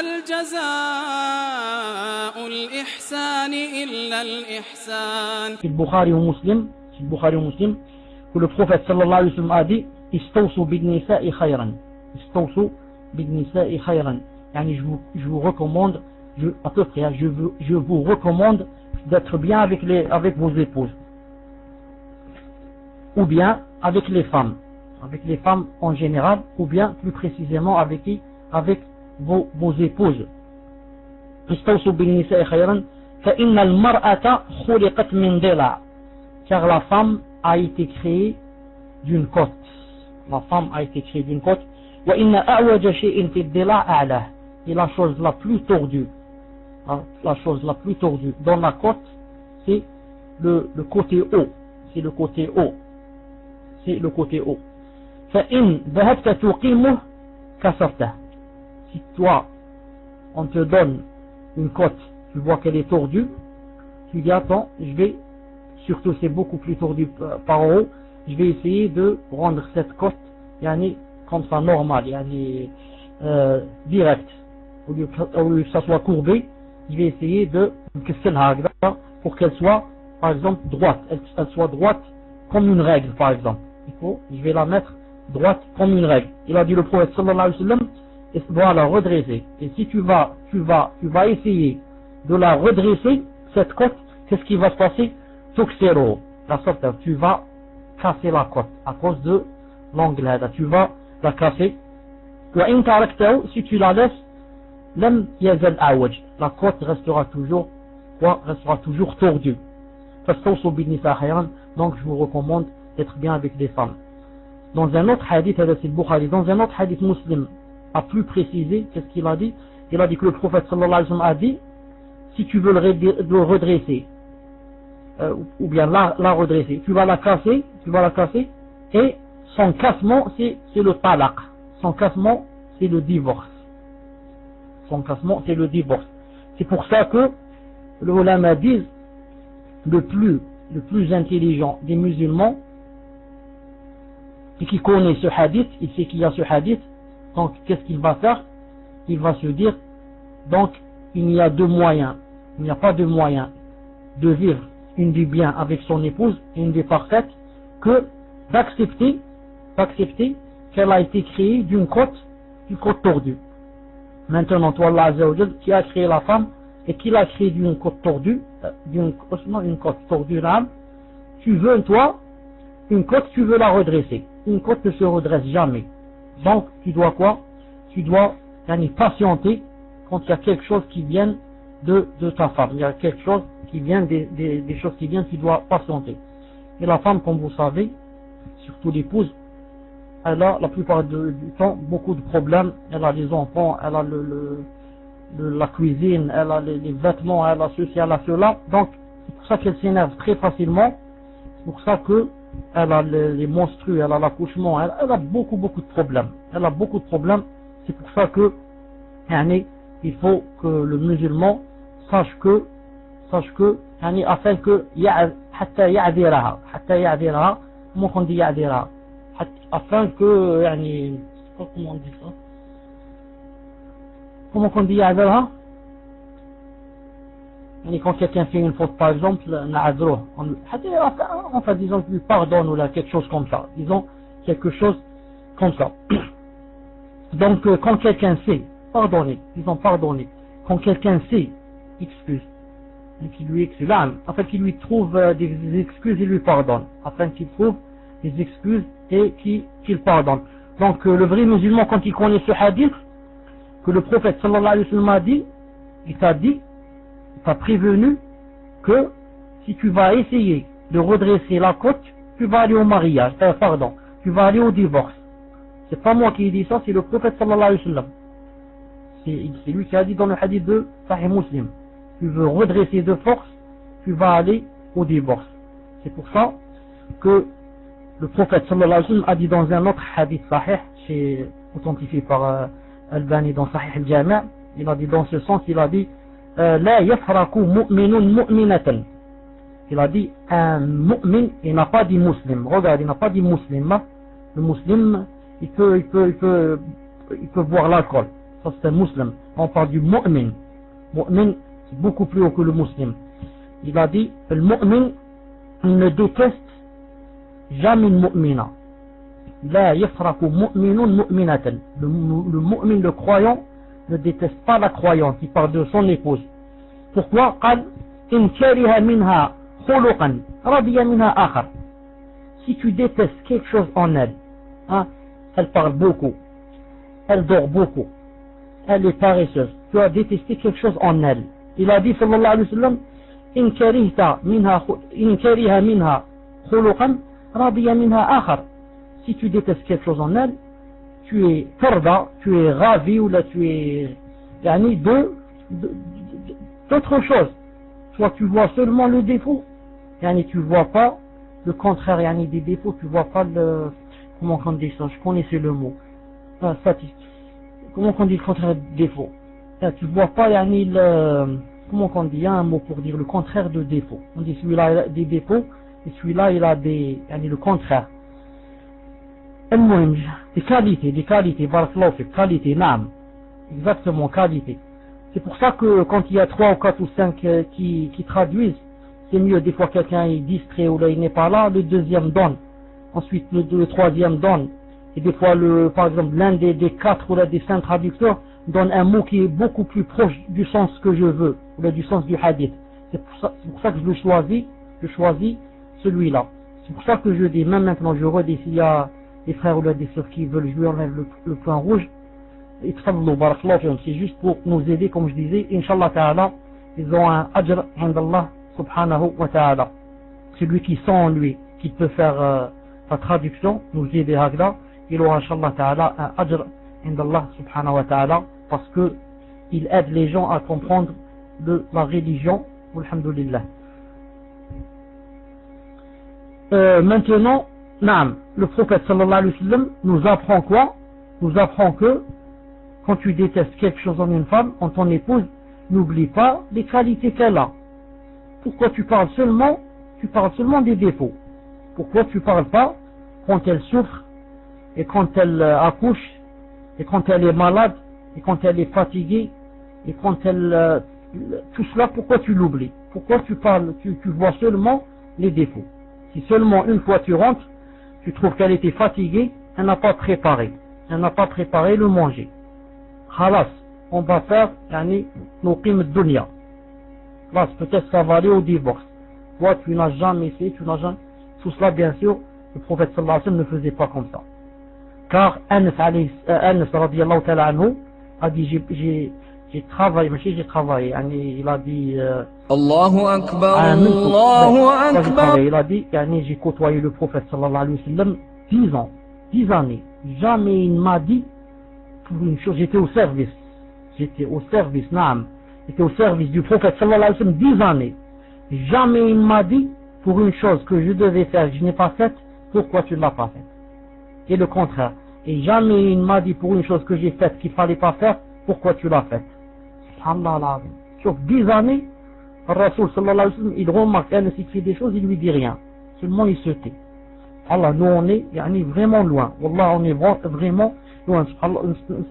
هل جزاء الإحسان إلا الإحسان. في البخاري ومسلم que le prophète sallallahu alayhi wa sallam a dit istawsu bin nisa'i khayran, istawsu bin nisa'i khayran, yani je vous recommande, à peu près, je vous recommande d'être bien avec vos épouses, ou bien avec les femmes en général, ou bien plus précisément avec qui? Avec vos épouses. Istawsu bin nisa'i khayran fa inna al-mar'ata khuliqat min dila', car la femme a été créée d'une côte. La femme a été créée d'une côte. Wa inna a'waja shay'in fi ad-dila' a'lah, et la chose la plus tordue, dans la côte, c'est le côté haut, c'est le côté haut. فإن ذهبت تقيمه كسرته. Si toi on te donne une côte, tu vois qu'elle est tordue, tu dis attends, surtout c'est beaucoup plus tordu par en haut, je vais essayer de rendre cette côte comme ça normale, direct, au lieu que ça soit courbé, je vais essayer de pour qu'elle soit par exemple droite, elle soit droite comme une règle par exemple. Je vais la mettre droite comme une règle. Il a dit le prophète sallallahu alayhi wa sallam, et doit la redresser. Et si tu vas essayer de la redresser, cette côte, qu'est-ce qui va se passer? Tuksero, la sorte, tu vas casser la côte à cause de l'angle, tu vas la casser. Si tu la laisses, lam yazal awaj, la côte restera toujours tordue. Donc je vous recommande d'être bien avec des femmes. Dans un autre hadith, dans un autre hadith muslim a plus précisé, qu'est-ce qu'il a dit? Il a dit que le prophète sallallahu alayhi wa sallam a dit, si tu veux le redresser, ou bien la redresser, tu vas la casser, et son cassement c'est le talaq, son cassement c'est le divorce. C'est pour ça que les ulama disent le plus intelligent des musulmans, et qui connaît ce hadith, il sait qu'il y a ce hadith, donc qu'est-ce qu'il va faire? Il va se dire, donc il n'y a pas de moyen de vivre une vie bien avec son épouse, une vie parfaite, que d'accepter qu'elle a été créée d'une côte tordue. Maintenant, toi, Allah Azza wa Jal, qui a créé la femme et qui l'a créée d'une côte tordue, une côte tordue, tu veux, toi, une côte, tu veux la redresser. Une côte ne se redresse jamais. Donc, tu dois quoi? Tu dois patienter quand il y a quelque chose qui vient de ta femme. Il y a quelque chose qui vient, des choses qui viennent, tu dois patienter. Et la femme, comme vous savez, surtout l'épouse, elle a la plupart du temps beaucoup de problèmes. Elle a des enfants, elle a la cuisine, elle a les vêtements, elle a ceci, elle a cela. Donc, c'est pour ça qu'elle s'énerve très facilement. C'est pour ça que elle a les menstrues, elle a l'accouchement, elle a beaucoup de problèmes. C'est pour ça que il faut que le musulman sache que afin que comment on dit ya'diraha, afin que comment on dit ça, comment on dit ya'diraha, quand quelqu'un fait une faute par exemple, enfin disons qu'il pardonne ou là, quelque chose comme ça, donc quand quelqu'un sait pardonner, quand quelqu'un sait excuse, qu'il lui excuse, afin qu'il lui trouve des excuses, il lui pardonne, afin qu'il trouve des excuses et qu'il pardonne. Donc le vrai musulman, quand il connaît ce hadith que le prophète sallallahu alayhi wa sallam a dit, il t'a prévenu que si tu vas essayer de redresser la côte, tu vas aller au mariage, tu vas aller au divorce. C'est pas moi qui ai dit ça, c'est le prophète sallallahu alayhi wa sallam. C'est lui qui a dit dans le hadith de Sahih Muslim. Tu veux redresser de force, tu vas aller au divorce. C'est pour ça que le prophète sallallahu alayhi wa sallam a dit dans un autre hadith sahih, authentifié par Albani dans Sahih al-Jami', il a dit dans ce sens, il a dit La yafraku mu'minun mu'minatan. Il a dit un mu'min, il n'a pas dit muslim. Regarde, il n'a pas dit musulman. Le musulman, il peut boire l'alcool. Ça c'est un musulman. on parle du mu'min. Mu'min, c'est beaucoup plus haut que le musulman. Il a dit, le mu'min, il ne déteste jamais une mu'mina. La yafraku mu'minun mu'minatan. Le mu'min, le croyant, ne déteste pas la croyante. Il parle de son épouse. Pourquoi? قال إن كره منها خلقا رضي منها آخر. Si tu détestes quelque chose en elle, hein, elle parle beaucoup, elle dort beaucoup, elle est paresseuse, tu as détesté quelque chose en elle. Il a dit sallallahu alayhi wa sallam, إن كره منها خلقا رضي منها آخر. Si tu détestes quelque chose en elle, tu es tarda, tu es ravi, ou là tu es yani d'autre chose. Soit tu vois seulement le défaut, yani tu vois pas le contraire, yani des défauts, tu vois pas le, comment on dit ça, je connaissais le mot, comment on dit le contraire de défaut, tu vois pas yani le, comment on dit, il y a un mot pour dire le contraire de défaut. On dit celui-là il a des défauts et celui-là il a des, yani le contraire. Des qualités, barakallahu fik, qualité, naam, exactement, qualité. C'est pour ça que quand il y a 3 ou 4 ou 5 qui traduisent, c'est mieux. Des fois quelqu'un est distrait ou là il n'est pas là, le deuxième donne, ensuite le troisième donne, et des fois par exemple l'un des 4 ou là des 5 traducteurs donne un mot qui est beaucoup plus proche du sens que je veux, ou là du sens du hadith. C'est pour ça que je choisis celui-là. C'est pour ça que je dis, même maintenant je redis, s'il y a des frères ou des sœurs qui veulent, je lui enlève le point rouge. C'est juste pour nous aider, comme je disais. Inch'Allah ta'ala, ils ont un ajr indallah subhanahu wa ta'ala. Celui qui sent en lui, qui peut faire la traduction, nous aider à là, il aura Inch'Allah ta'ala un ajr indallah subhanahu wa ta'ala, parce que il aide les gens à comprendre de la religion. Alhamdulillah. Maintenant, naam, le prophète sallallahu alayhi wa sallam nous apprend quoi? Nous apprend que quand tu détestes quelque chose en une femme, en ton épouse, n'oublie pas les qualités qu'elle a. Pourquoi tu parles seulement des défauts? Pourquoi tu parles pas quand elle souffre, et quand elle accouche, et quand elle est malade, et quand elle est fatiguée, et quand elle... tout cela, pourquoi tu l'oublies? Pourquoi tu parles, tu vois seulement les défauts? Si seulement une fois tu rentres, tu trouves qu'elle était fatiguée, elle n'a pas préparé le manger. Khalas, on va faire nos qim dunya. Là, peut-être ça va aller au divorce. Toi, tu n'as jamais fait, tout cela, bien sûr, le prophète sallallahu alayhi wa sallam ne faisait pas comme ça. Car Anas radiyallahu ta'ala anhu a dit, j'ai travaillé, il a dit, Allahu Akbar, Allahu Akbar. Il a dit, j'ai côtoyé le prophète sallallahu alayhi wa sallam 10 années. Jamais il m'a dit pour une chose, j'étais au service, naam. J'étais au service du prophète sallallahu alayhi wa sallam 10 années. Jamais il m'a dit pour une chose que je devais faire, que je n'ai pas faite, pourquoi tu ne l'as pas faite? Et le contraire. Et jamais il m'a dit pour une chose que j'ai faite qu'il ne fallait pas faire, pourquoi tu l'as faite? Subhanallah. Sur 10 années, le Rasoul sallallahu alayhi wa sallam, il remarque un s'il fait des choses, il lui dit rien. Seulement il se tait. Allah, nous on est vraiment loin. Wallah, on est vraiment loin.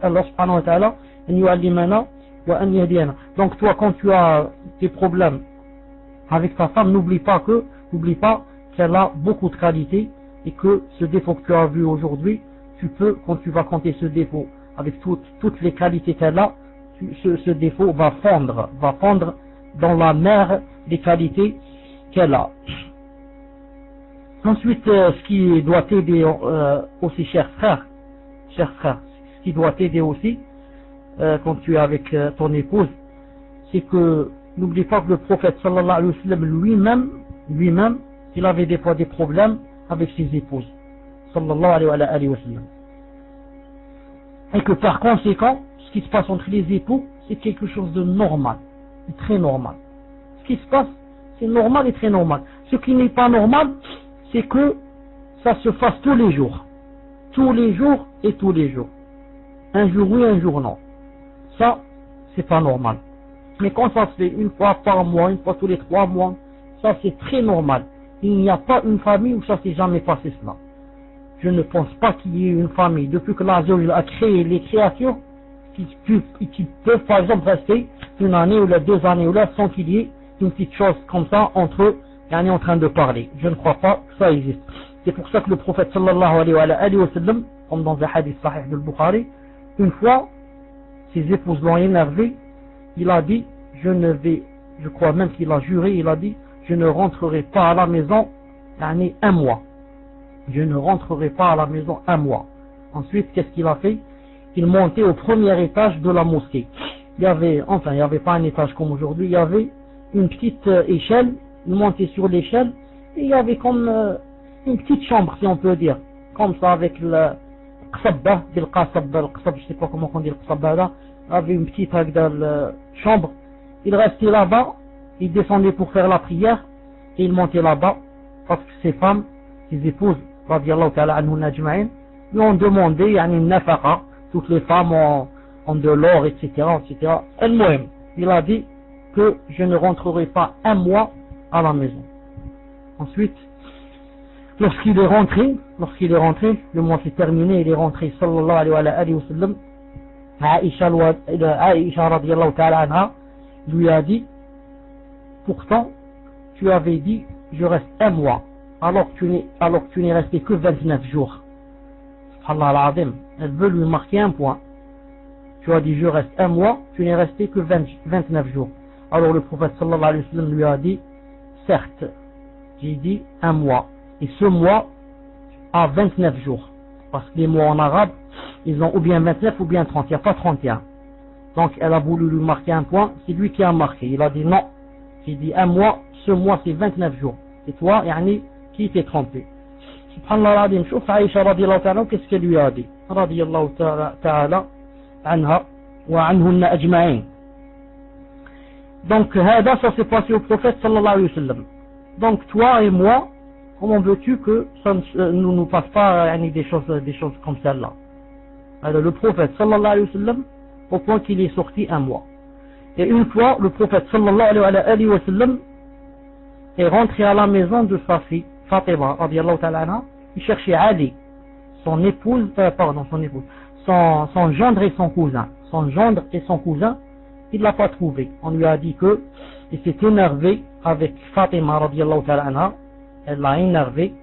Allah subhanahu wa ta'ala, an yu'allimana wa an yahdiyana. Donc toi, quand tu as des problèmes avec ta femme, n'oublie pas qu'elle a beaucoup de qualités, et que ce défaut que tu as vu aujourd'hui, tu peux, quand tu vas compter ce défaut avec toutes les qualités qu'elle a, ce défaut va fondre dans la mer des qualités qu'elle a. Ensuite, ce qui doit t'aider aussi, cher frère, ce qui doit t'aider aussi quand tu es avec ton épouse, c'est que n'oublie pas que le prophète sallallahu alayhi wa sallam lui-même, il avait des fois des problèmes avec ses épouses, sallallahu alayhi wa sallam. Et que par conséquent, ce qui se passe entre les époux, c'est quelque chose de normal, très normal. Ce qui se passe, c'est normal et très normal. Ce qui n'est pas normal, c'est que ça se fasse tous les jours et tous les jours. Un jour oui, un jour non. Ça, c'est pas normal. Mais quand ça se fait une fois par mois, une fois tous les 3 mois, ça c'est très normal. Il n'y a pas une famille où ça s'est jamais passé cela. Je ne pense pas qu'il y ait une famille. Depuis que l'Azza a créé les créatures, qui peuvent par exemple rester une année ou 2 années ou là sans qu'il y ait une petite chose comme ça entre eux, en train de parler. Je ne crois pas que ça existe. C'est pour ça que le prophète sallallahu alayhi wa sallam, comme dans un hadith sahih de Bukhari, une fois, ses épouses l'ont énervé, il a dit, je crois même qu'il a juré, il a dit, je ne rentrerai pas à la maison, un mois. Je ne rentrerai pas à la maison un mois. Ensuite, qu'est-ce qu'il a fait? Il montait au premier étage de la mosquée. Il y avait pas un étage comme aujourd'hui, il y avait une petite échelle, il montait sur l'échelle, et il y avait comme une petite chambre, si on peut dire, comme ça, avec le qsabba, je sais pas comment on dit le qsabba là, il y avait une petite chambre, il restait là-bas, il descendait pour faire la prière, et il montait là-bas, parce que ses femmes, ses épouses, radiyallahu ta'ala anhunna ajma'in, lui ont demandé, une nafaqa, toutes les femmes ont de l'or, etc., etc. Elle-même, il a dit que je ne rentrerai pas un mois à la maison. Ensuite, lorsqu'il est rentré, le mois s'est terminé, il est rentré, sallallahu alayhi wa sallam, Aïcha radiyallahu ta'ala anha, lui a dit, pourtant, tu avais dit, je reste un mois, alors que tu n'es resté que 29 jours. Subhanallah al-Azim, elle veut lui marquer un point. Tu as dit, je reste un mois, tu n'es resté que 29 jours. Alors le prophète sallallahu alayhi wa sallam lui a dit, certes, j'ai dit un mois. Et ce mois a 29 jours. Parce que les mois en arabe, ils ont ou bien 29 ou bien 30, il n'y a pas 31. Donc elle a voulu lui marquer un point, c'est lui qui a marqué. Il a dit non, j'ai dit un mois, ce mois c'est 29 jours. C'est toi, qui t'est trompé. Subhanallah al-Azim, chouf Aïcha radiyallahu ta'ala, qu'est-ce qu'elle lui a dit? Radiyallahu ta'ala anha wa anhunna ajma'in. Donc, ça s'est passé au prophète sallallahu alayhi wa sallam. Donc, toi et moi, comment veux-tu que ça ne nous passe pas des choses comme celle-là? Alors, le prophète sallallahu alayhi wa sallam, au point qu'il est sorti un mois. Et une fois, le prophète sallallahu alayhi wa sallam est rentré à la maison de sa fille, Fatima, radiyallahu ta'ala anha, il cherchait Ali, son gendre et son cousin. Son gendre et son cousin, il l'a pas trouvé. On lui a dit que il s'est énervé avec Fatima radiyallahu ta'ala anha, elle l'a énervé,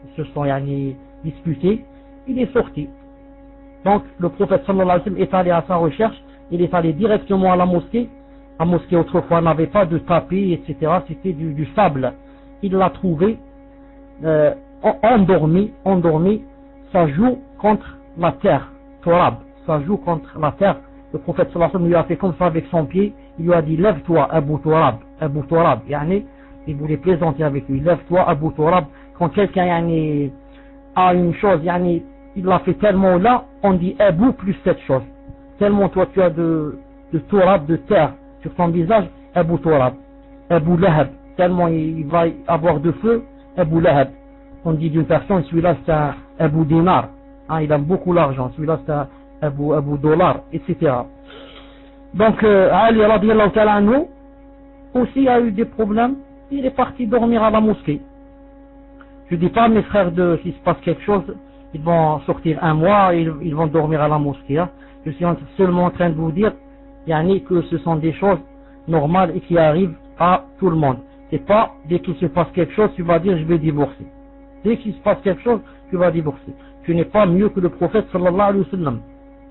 ils se sont disputés, il est sorti. Donc le prophète sallallahu alayhi wa sallam est allé à sa recherche, il est allé directement à la mosquée. La mosquée autrefois n'avait pas de tapis, etc. C'était du sable. Il l'a trouvé endormi, ça joue contre la terre, Torab, ça joue contre la terre. Le prophète sallallahu alayhi wa sallam lui a fait comme ça avec son pied, il lui a dit lève-toi Abu Torab, il voulait plaisanter avec lui, lève-toi Abu Torab. Quand quelqu'un a une chose, il l'a fait tellement là, on dit Abu plus cette chose, tellement toi tu as de Torab, de terre sur ton visage, Abu Torab, Abu Lahab, tellement il va avoir de feu, Abu Lahab. On dit d'une personne, celui-là c'est un Abu Dinar, il aime beaucoup l'argent, celui-là c'est un Abu Dollar, etc. Donc Ali radiyallahu ta'ala anhu aussi a eu des problèmes, il est parti dormir à la mosquée. Je dis pas à mes frères s'il se passe quelque chose, ils vont sortir un mois, ils vont dormir à la mosquée. Je suis seulement en train de vous dire que ce sont des choses normales et qui arrivent à tout le monde. C'est pas dès qu'il se passe quelque chose, tu vas dire je vais divorcer. Dès qu'il se passe quelque chose, tu vas divorcer. Tu n'es pas mieux que le prophète sallallahu alayhi wa sallam,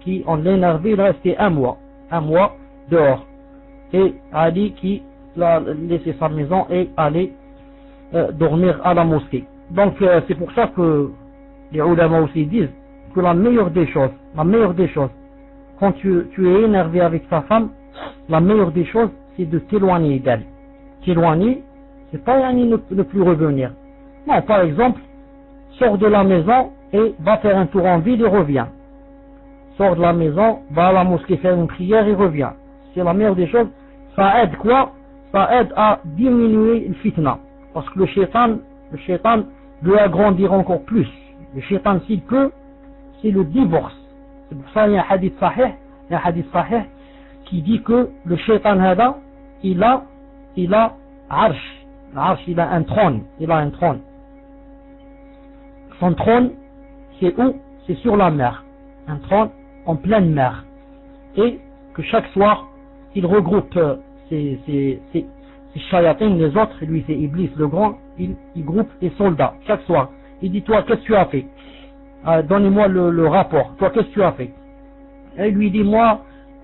qui en l'énervé, il restait un mois dehors. Et Ali qui l'a laissé sa maison et allait dormir à la mosquée. Donc c'est pour ça que les ulama aussi disent que la meilleure des choses, quand tu es énervé avec ta femme, la meilleure des choses, c'est de t'éloigner d'elle. T'éloigner, c'est pas ne plus revenir. Non, par exemple, sors de la maison et va faire un tour en ville et revient. Sors de la maison, va à la mosquée faire une prière et revient. C'est la meilleure des choses. Ça aide quoi? Ça aide à diminuer le fitna. Parce que le shaitan veut agrandir encore plus. Le shaitan, s'il peut, c'est le divorce. C'est pour ça qu'il y a un hadith sahih, qui dit que le shaitan hada, il a arsh. L'arsh, il a un trône. Son trône, c'est où? C'est sur la mer. Un trône en pleine mer. et que chaque soir, il regroupe ses shayatins, les autres, lui c'est Iblis le grand, il groupe des soldats chaque soir. Il dit, toi, qu'est-ce que tu as fait? Donnez-moi le rapport. Toi, qu'est-ce que tu as fait? Et il lui dit, moi,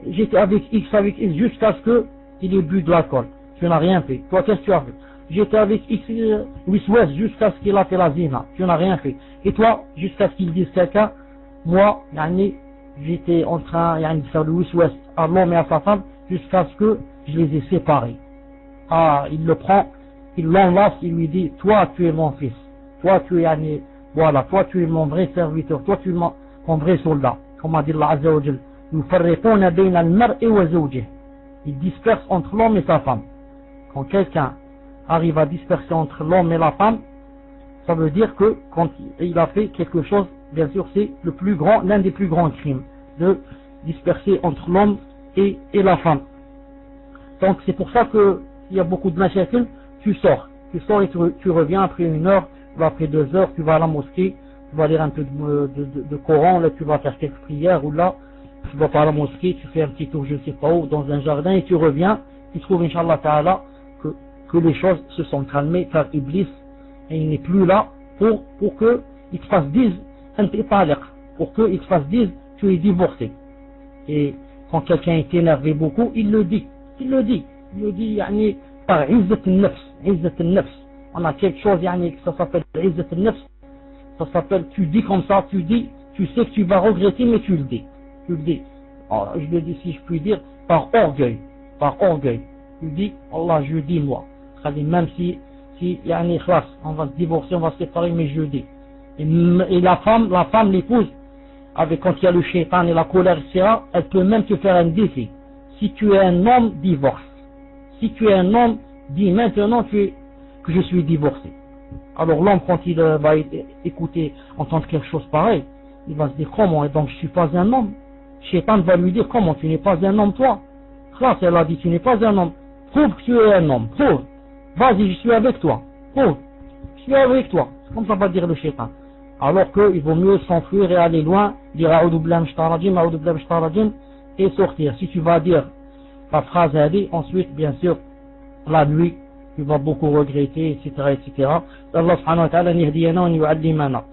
j'étais avec X jusqu'à ce qu'il ait bu de l'alcool. Tu n'as rien fait. Toi, qu'est-ce que tu as fait? J'étais avec X, West jusqu'à ce qu'il a fait la zina. Tu n'as rien fait. Et toi, jusqu'à ce qu'il dise quelqu'un, moi, j'étais en train de faire le West à l'homme et à sa femme jusqu'à ce que je les ai séparés. Il le prend, il l'enlace, il lui dit, toi, tu es mon fils. Toi, tu es, voilà, toi, tu es mon vrai serviteur. Toi, tu es mon vrai soldat. Comme a dit Allah Azza wa Jal, yufarriquna bayna al-mar'i wa zawjihi. Il disperse entre l'homme et sa femme. Quand quelqu'un arrive à disperser entre l'homme et la femme, ça veut dire que quand il a fait quelque chose, bien sûr, c'est l'un des plus grands crimes, de disperser entre l'homme et la femme. Donc c'est pour ça que il y a beaucoup de mashakil, tu sors et tu reviens après 1 heure, après 2 heures, tu vas à la mosquée, tu vas lire un peu de Coran, là tu vas faire quelques prières, ou là tu vas pas à la mosquée, tu fais un petit tour je sais pas où, dans un jardin, et tu reviens, tu trouves Inch'Allah Ta'ala que les choses se sont calmées, car Iblis, et il n'est plus là pour que il te fasse dire pour que il te fasse dire tu es divorcé. Et quand quelqu'un est énervé beaucoup, il le dit par izzat al-nafs. On a quelque chose ça s'appelle izzat al-nafs, ça s'appelle, tu dis comme ça, tu sais que tu vas regretter, mais tu le dis. Alors, je le dis, si je puis dire, par orgueil. Tu dis, Allah, je dis moi. Même si on va se divorcer, on va se séparer, mais je dis. Et la femme, l'épouse, quand il y a le shaitan et la colère, etc., elle peut même te faire un défi. Si tu es un homme, divorce. Si tu es un homme, dis maintenant que je suis divorcé. Alors l'homme, quand il va écouter, entendre quelque chose pareil, il va se dire, comment? Et donc je suis pas un homme. Shaitan va lui dire, comment? Tu n'es pas un homme, toi? Là, elle a dit, tu n'es pas un homme. Prouve que tu es un homme. Prouve. Vas-y, je suis avec toi. Prouve. Je suis avec toi. C'est comme ça va dire le shaitan. Alors qu'il vaut mieux s'enfuir et aller loin, dire A'udhu billahi minash shaitanir rajim, et sortir. Si tu vas dire la phrase allée, ensuite, bien sûr, la nuit, tu vas beaucoup regretter, etc., etc. Allah subhanahu wa ta'ala, nihdiyana wa yu'allimana.